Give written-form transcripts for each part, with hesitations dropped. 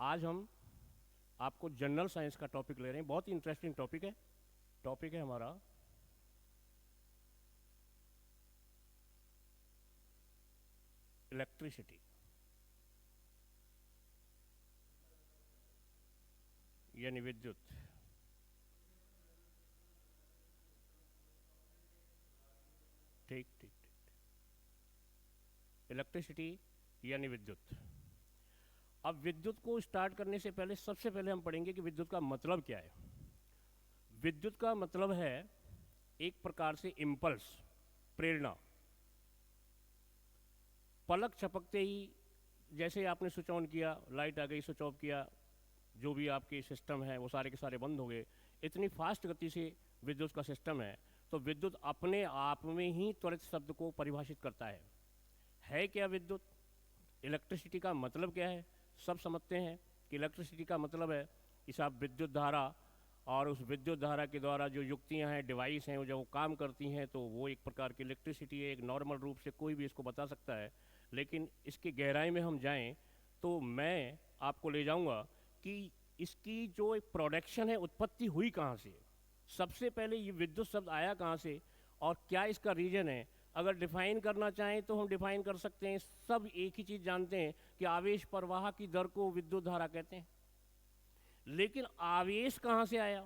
आज हम आपको जनरल साइंस का टॉपिक ले रहे हैं। बहुत ही इंटरेस्टिंग टॉपिक है। टॉपिक है हमारा इलेक्ट्रिसिटी यानी विद्युत। ठीक ठीक ठीक। इलेक्ट्रिसिटी यानी विद्युत। अब विद्युत को स्टार्ट करने से पहले सबसे पहले हम पढ़ेंगे कि विद्युत का मतलब क्या है। विद्युत का मतलब है एक प्रकार से इम्पल्स, प्रेरणा। पलक झपकते ही जैसे आपने स्विच ऑन किया, लाइट आ गई, स्विच ऑफ किया, जो भी आपके सिस्टम है वो सारे के सारे बंद हो गए। इतनी फास्ट गति से विद्युत का सिस्टम है। तो विद्युत अपने आप में ही त्वरित शब्द को परिभाषित करता है क्या विद्युत? इलेक्ट्रिसिटी का मतलब क्या है? सब समझते हैं कि इलेक्ट्रिसिटी का मतलब है कि साहब विद्युत धारा, और उस विद्युत धारा के द्वारा जो युक्तियां हैं, डिवाइस हैं, वो जब वो काम करती हैं तो वो एक प्रकार की इलेक्ट्रिसिटी है। एक नॉर्मल रूप से कोई भी इसको बता सकता है, लेकिन इसकी गहराई में हम जाएं तो मैं आपको ले जाऊंगा कि इसकी जो एक प्रोडक्शन है, उत्पत्ति हुई कहाँ से, सबसे पहले ये विद्युत शब्द आया कहाँ से और क्या इसका रीजन है। अगर डिफाइन करना चाहें तो हम डिफाइन कर सकते हैं। सब एक ही चीज़ जानते हैं कि आवेश प्रवाह की दर को विद्युत धारा कहते हैं। लेकिन आवेश कहाँ से आया?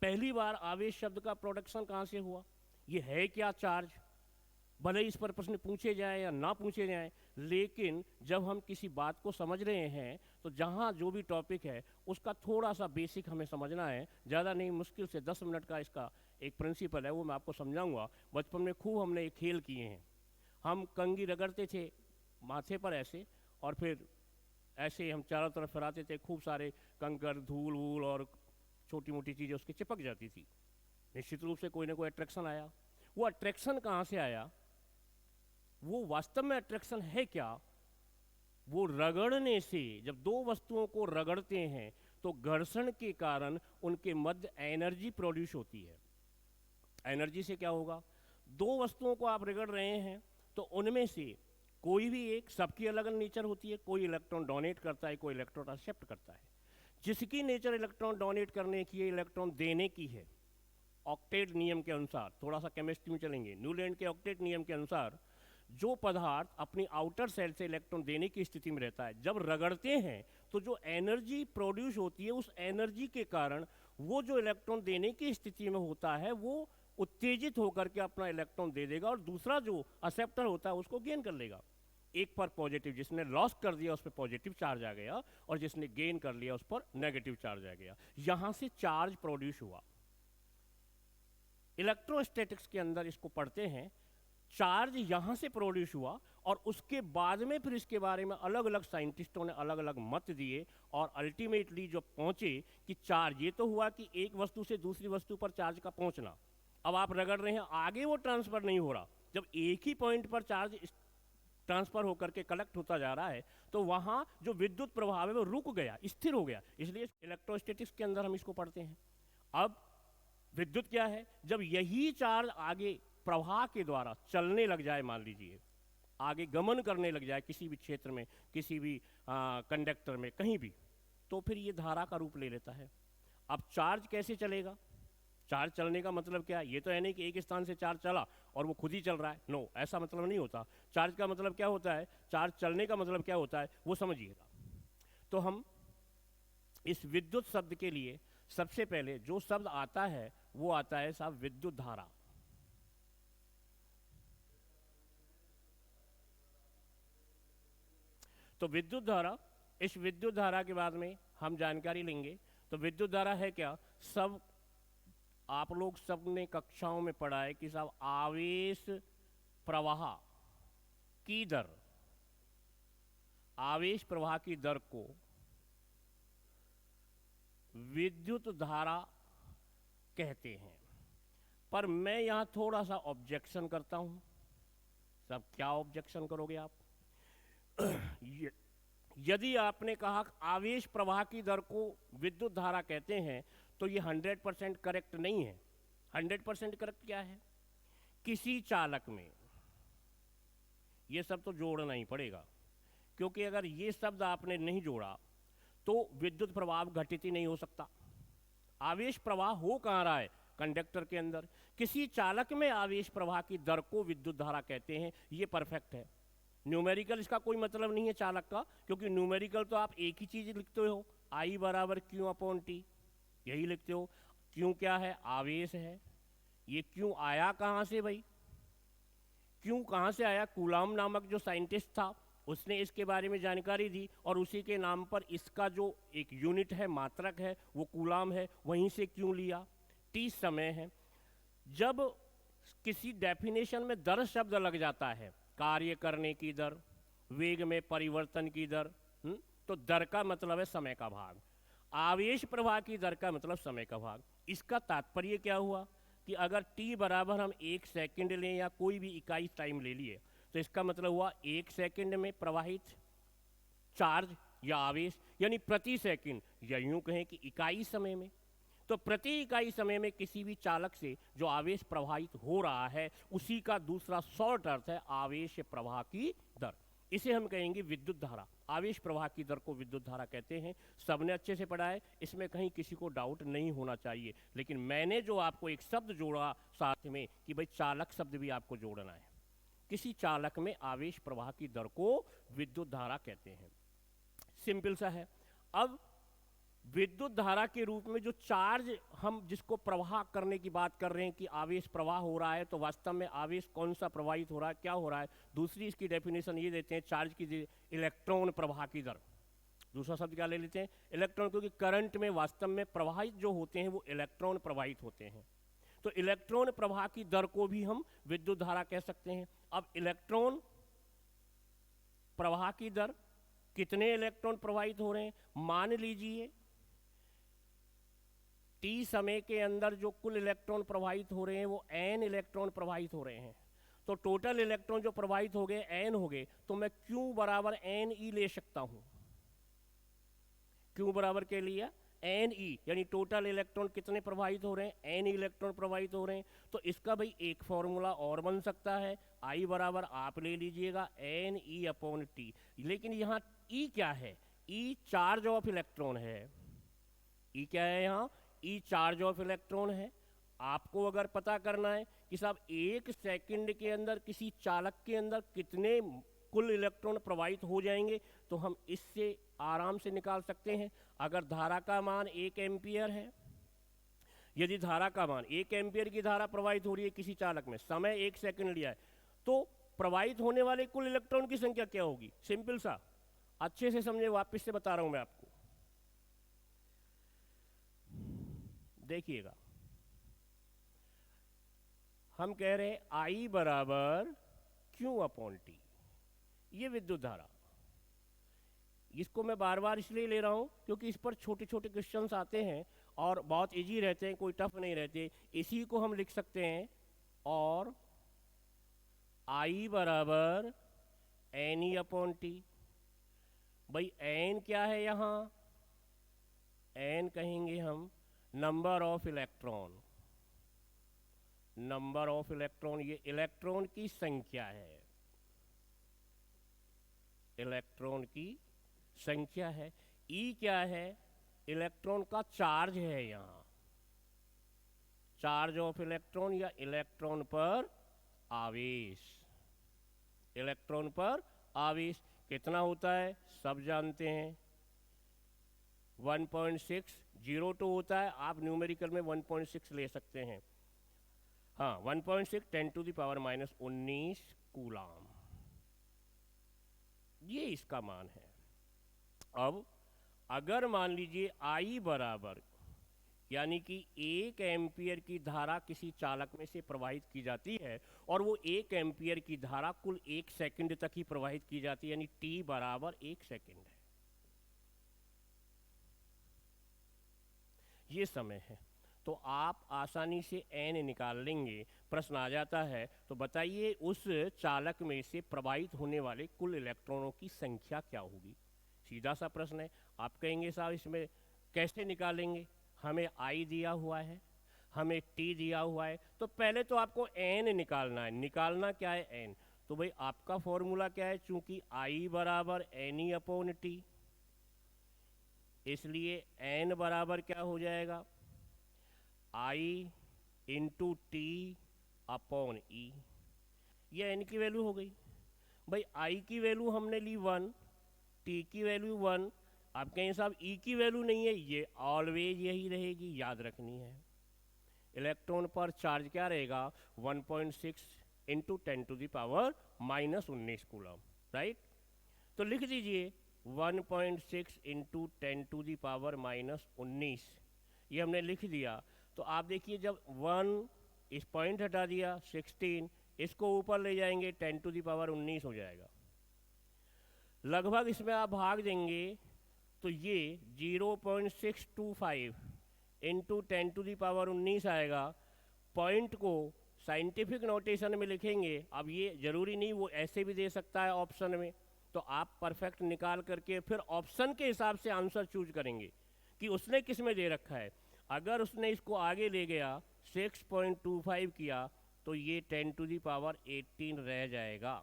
पहली बार आवेश शब्द का प्रोडक्शन कहाँ से हुआ? ये है क्या चार्ज? भले इस पर प्रश्न पूछे जाए या ना पूछे जाए, लेकिन जब हम किसी बात को समझ रहे हैं तो जहाँ जो भी टॉपिक है उसका थोड़ा सा बेसिक हमें समझना है। ज़्यादा नहीं, मुश्किल से 10 मिनट का इसका एक प्रिंसिपल है, वो मैं आपको समझाऊंगा। बचपन में खूब हमने एक खेल किए हैं। हम कंघी रगड़ते थे माथे पर ऐसे, और फिर ऐसे हम चारों तरफ फैलाते थे। खूब सारे कंकड़, धूल वूल और छोटी मोटी चीज़ें उसकी चिपक जाती थी। निश्चित रूप से कोई ना कोई अट्रैक्शन आया। वो अट्रैक्शन कहाँ से आया? वो वास्तव में अट्रैक्शन है क्या? वो रगड़ने से, जब दो वस्तुओं को रगड़ते हैं तो घर्षण के कारण उनके मध्य एनर्जी प्रोड्यूस होती है। एनर्जी से क्या होगा? दो वस्तुओं को आप रगड़ रहे हैं तो उनमें से कोई भी एक, सबकी अलग अलग नेचर होती है। कोई इलेक्ट्रॉन डोनेट करता है, कोई इलेक्ट्रॉन एक्सेप्ट करता है। जिसकी नेचर इलेक्ट्रॉन डोनेट करने की है, इलेक्ट्रॉन देने की है, ऑक्टेट नियम के अनुसार, थोड़ा सा केमिस्ट्री में चलेंगे, न्यूलैंड के ऑक्टेट नियम के अनुसार, जो पदार्थ अपनी आउटर सेल से इलेक्ट्रॉन देने की स्थिति में रहता है, जब रगड़ते हैं तो जो एनर्जी प्रोड्यूस होती है, उस एनर्जी के कारण वो जो इलेक्ट्रॉन देने की स्थिति में होता है वो उत्तेजित होकर के अपना इलेक्ट्रॉन दे देगा, और दूसरा जो एक्सेप्टर होता है उसको गेन कर लेगा। एक पर पॉजिटिव, जिसने लॉस कर दिया उस पर पॉजिटिव चार्ज आ गया, और जिसने गेन कर लिया उस पर नेगेटिव चार्ज आ गया। यहां से चार्ज प्रोड्यूस हुआ। इलेक्ट्रोस्टैटिक्स के अंदर इसको पढ़ते हैं। चार्ज यहां से प्रोड्यूस हुआ, और उसके बाद में फिर इसके बारे में अलग अलग साइंटिस्टों ने अलग अलग मत दिए, और अल्टीमेटली जो पहुंचे कि चार्ज ये तो हुआ कि एक वस्तु से दूसरी वस्तु पर चार्ज का पहुंचना। अब आप रगड़ रहे हैं, आगे वो ट्रांसफर नहीं हो रहा। जब एक ही पॉइंट पर चार्ज ट्रांसफर होकर के कलेक्ट होता जा रहा है तो वहां जो विद्युत प्रभाव है वो रुक गया, स्थिर हो गया। इसलिए इलेक्ट्रोस्टैटिक्स के अंदर हम इसको पढ़ते हैं। अब विद्युत क्या है? जब यही चार्ज आगे प्रवाह के द्वारा चलने लग जाए, मान लीजिए आगे गमन करने लग जाए किसी भी क्षेत्र में, किसी भी कंडक्टर में, कहीं भी, तो फिर ये धारा का रूप ले लेता है। अब चार्ज कैसे चलेगा? चार्ज चलने का मतलब क्या है? ये तो है नहीं कि एक स्थान से चार्ज चला और वो खुद ही चल रहा है। नो, ऐसा मतलब नहीं होता। चार्ज का मतलब क्या होता है, चार्ज चलने का मतलब क्या होता है, वो समझिएगा। तो हम इस विद्युत शब्द के लिए सबसे पहले जो शब्द आता है वो आता है साहब विद्युत धारा। तो विद्युत धारा, इस विद्युत धारा के बाद में हम जानकारी लेंगे। तो विद्युत धारा है क्या? सब आप लोग सब ने कक्षाओं में पढ़ा है कि साहब आवेश प्रवाह की दर, आवेश प्रवाह की दर को विद्युत धारा कहते हैं। पर मैं यहां थोड़ा सा ऑब्जेक्शन करता हूं। सब क्या ऑब्जेक्शन करोगे आप? यदि आपने कहा आवेश प्रवाह की दर को विद्युत धारा कहते हैं तो ये 100% करेक्ट नहीं है। 100% करेक्ट क्या है? किसी चालक में ये सब तो जोड़ना ही पड़ेगा, क्योंकि अगर ये शब्द आपने नहीं जोड़ा तो विद्युत प्रवाह घटित ही नहीं हो सकता। आवेश प्रवाह हो कहाँ रहा है? कंडक्टर के अंदर। किसी चालक में आवेश प्रवाह की दर को विद्युत धारा कहते हैं। ये परफेक्ट है। न्यूमेरिकल इसका कोई मतलब नहीं है चालक का, क्योंकि न्यूमेरिकल तो आप एक ही चीज लिखते हो, I बराबर Q अपॉन टी, यही लिखते हो। क्यों क्या है? आवेश है। ये क्यों आया कहाँ से भाई? क्यों कहाँ से आया? कूलाम नामक जो साइंटिस्ट था उसने इसके बारे में जानकारी दी और उसी के नाम पर इसका जो एक यूनिट है, मात्रक है, वो कूलाम है। वहीं से क्यों लिया? टी समय है। जब किसी डेफिनेशन में दर शब्द लग जाता है, कार्य करने की दर, वेग में परिवर्तन की दर, तो दर का मतलब है समय का भाग। आवेश प्रवाह की दर का मतलब समय का भाग। इसका तात्पर्य क्या हुआ कि अगर t बराबर हम 1 सेकंड लें या कोई भी इकाई टाइम ले लिए, तो इसका मतलब हुआ 1 सेकंड में प्रवाहित चार्ज या आवेश, यानी प्रति सेकंड, या यूं कहें कि इकाई समय में। तो प्रति इकाई समय में किसी भी चालक से जो आवेश प्रवाहित हो रहा है, उसी का दूसरा शॉर्ट अर्थ है आवेश प्रवाह की दर। इसे हम कहेंगे विद्युत धारा। आवेश प्रवाह की दर को विद्युत धारा कहते हैं। सबने अच्छे से पढ़ा है, इसमें कहीं किसी को डाउट नहीं होना चाहिए। लेकिन मैंने जो आपको एक शब्द जोड़ा साथ में कि भाई चालक शब्द भी आपको जोड़ना है। किसी चालक में आवेश प्रवाह की दर को विद्युत धारा कहते हैं। सिंपल सा है। अब विद्युत धारा के रूप में जो चार्ज, हम जिसको प्रवाह करने की बात कर रहे हैं कि आवेश प्रवाह हो रहा है, तो वास्तव में आवेश कौन सा प्रवाहित हो रहा है, क्या हो रहा है? दूसरी इसकी डेफिनेशन ये देते हैं चार्ज की, इलेक्ट्रॉन प्रवाह की दर। दूसरा शब्द क्या ले लेते हैं? इलेक्ट्रॉन, क्योंकि करंट में वास्तव में प्रवाहित जो होते हैं वो इलेक्ट्रॉन प्रवाहित होते हैं। तो इलेक्ट्रॉन प्रवाह की दर को भी हम विद्युत धारा कह सकते हैं। अब इलेक्ट्रॉन प्रवाह की दर, कितने इलेक्ट्रॉन प्रवाहित हो रहे हैं? मान लीजिए टी समय के अंदर जो कुल इलेक्ट्रॉन प्रवाहित हो रहे हैं वो n इलेक्ट्रॉन प्रवाहित हो रहे हैं। तो टोटल इलेक्ट्रॉन जो प्रवाहित हो गए n हो गए, तो मैं Q बराबर NE ले सकता हूं। Q बराबर के लिया NE, यानी टोटल इलेक्ट्रॉन कितने प्रवाहित हो रहे हैं? N इलेक्ट्रॉन प्रवाहित हो रहे हैं। तो इसका भाई एक फॉर्मूला और बन सकता है, I बराबर आप ले लीजिएगा NE अपॉन टी। लेकिन यहाँ E क्या है? E चार्ज ऑफ इलेक्ट्रॉन है। E क्या है यहाँ? E चार्ज ऑफ इलेक्ट्रॉन है। आपको अगर पता करना है कि साहब 1 सेकंड के अंदर किसी चालक के अंदर कितने कुल इलेक्ट्रॉन प्रवाहित हो जाएंगे, तो हम इससे आराम से निकाल सकते हैं। अगर धारा का मान 1 एम्पियर है, यदि धारा का मान 1 एम्पियर की धारा प्रवाहित हो रही है किसी चालक में, समय 1 सेकंड लिया है, तो प्रवाहित होने वाले कुल इलेक्ट्रॉन की संख्या क्या होगी? सिंपल सा, अच्छे से समझे, वापस से बता रहा हूं मैं आपको। देखिएगा, हम कह रहे हैं I बराबर Q अपॉन टी, ये विद्युत धारा। इसको मैं बार बार इसलिए ले रहा हूं क्योंकि इस पर छोटे छोटे क्वेश्चंस आते हैं और बहुत इजी रहते हैं, कोई टफ नहीं रहते। इसी को हम लिख सकते हैं, और I बराबर NE अपॉन टी। भाई N क्या है यहाँ? N कहेंगे हम number of electron. Number of electron, ये इलेक्ट्रॉन की संख्या है, इलेक्ट्रॉन की संख्या है। E क्या है? इलेक्ट्रॉन का चार्ज है यहाँ, चार्ज ऑफ इलेक्ट्रॉन या इलेक्ट्रॉन पर आवेश। इलेक्ट्रॉन पर आवेश कितना होता है सब जानते हैं, 1.602 होता है। आप न्यूमेरिकल में 1.6 ले सकते हैं। हाँ, 1.6 10⁻⁻19 कूलाम, ये इसका मान है। अब अगर मान लीजिए I बराबर, यानी कि 1 एम्पियर की धारा किसी चालक में से प्रवाहित की जाती है और वो 1 एम्पियर की धारा कुल 1 सेकंड तक ही प्रवाहित की जाती है, यानी T बराबर 1 सेकंड है, ये समय है। तो आप आसानी से n निकाल लेंगे। प्रश्न आ जाता है, तो बताइए उस चालक में से प्रवाहित होने वाले कुल इलेक्ट्रॉनों की संख्या क्या होगी? सीधा सा प्रश्न है। आप कहेंगे साहब इसमें कैसे निकालेंगे? हमें I दिया हुआ है, हमें T दिया हुआ है, तो पहले तो आपको n निकालना है। निकालना क्या है? n। तो भाई आपका फॉर्मूला क्या है? चूंकि I बराबर NE अपॉन टी, इसलिए n बराबर क्या हो जाएगा, I इंटू टी अपॉन ई। ये n की वैल्यू हो गई। भाई I की वैल्यू हमने ली 1, T की वैल्यू 1। आप कहें साहब E की वैल्यू नहीं है, ये ऑलवेज यही रहेगी, याद रखनी है। इलेक्ट्रॉन पर चार्ज क्या रहेगा, 1.6 into 10 to the power -19 coulomb, right. तो लिख दीजिए 1.6 इंटू 10 टू द पावर -19, ये हमने लिख दिया। तो आप देखिए जब 1 इस पॉइंट हटा दिया 16, इसको ऊपर ले जाएंगे 10 टू द पावर 19 हो जाएगा। लगभग इसमें आप भाग देंगे तो ये 0.625 इंटू 10 टू द पावर 19 आएगा। पॉइंट को साइंटिफिक नोटेशन में लिखेंगे। अब ये जरूरी नहीं, वो ऐसे भी दे सकता है ऑप्शन में, तो आप परफेक्ट निकाल करके फिर ऑप्शन के हिसाब से आंसर चूज करेंगे कि उसने किस में दे रखा है। अगर उसने इसको आगे ले गया 6.25 किया तो ये 10 टू द पावर 18 रह जाएगा।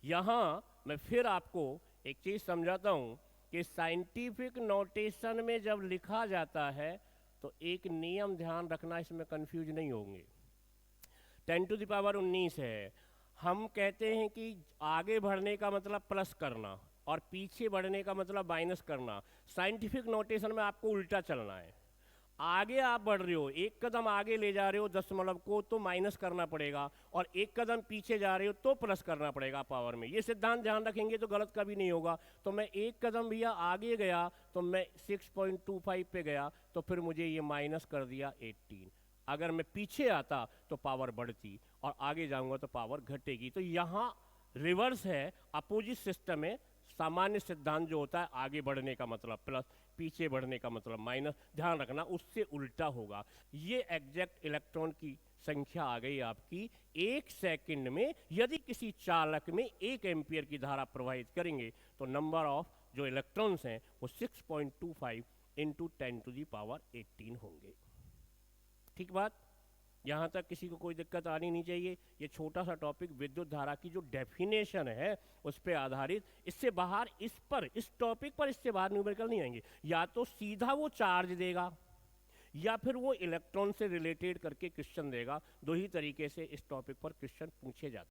यहाँ मैं फिर आपको एक चीज़ समझाता हूँ कि साइंटिफिक नोटेशन में जब लिखा जाता है तो एक नियम ध्यान रखना, इसमें कंफ्यूज नहीं होंगे। 10 टू द पावर 19 है, हम कहते हैं कि आगे बढ़ने का मतलब प्लस करना और पीछे बढ़ने का मतलब माइनस करना। साइंटिफिक नोटेशन में आपको उल्टा चलना है। आगे आप बढ़ रहे हो, एक कदम आगे ले जा रहे हो दशमलव को, तो माइनस करना पड़ेगा, और एक कदम पीछे जा रहे हो तो प्लस करना पड़ेगा पावर में। ये सिद्धांत ध्यान रखेंगे तो गलत कभी नहीं होगा। तो मैं एक कदम भैया आगे गया तो मैं 6.25 पे गया, तो फिर मुझे ये माइनस कर दिया 18। अगर मैं पीछे आता तो पावर बढ़ती और आगे जाऊंगा तो पावर घटेगी। तो यहाँ रिवर्स है, अपोजिट सिस्टम है। सामान्य सिद्धांत जो होता है आगे बढ़ने का मतलब प्लस, पीछे बढ़ने का मतलब माइनस, ध्यान रखना उससे उल्टा होगा। ये एग्जैक्ट इलेक्ट्रॉन की संख्या आ गई आपकी। एक सेकंड में यदि किसी चालक में 1 एम्पियर की धारा प्रवाहित करेंगे तो नंबर ऑफ जो इलेक्ट्रॉन्स हैं वो 6.25 इंटू 10 टू दी पावर 18 होंगे। ठीक बात, यहाँ तक किसी को कोई दिक्कत आनी नहीं चाहिए। ये छोटा सा टॉपिक विद्युत धारा की जो डेफिनेशन है उस पर आधारित, इससे बाहर इस टॉपिक पर इससे बाहर न्यूमेरिकल नहीं आएंगे। या तो सीधा वो चार्ज देगा या फिर वो इलेक्ट्रॉन से रिलेटेड करके क्वेश्चन देगा। दो ही तरीके से इस टॉपिक पर क्वेश्चन पूछे जाते हैं।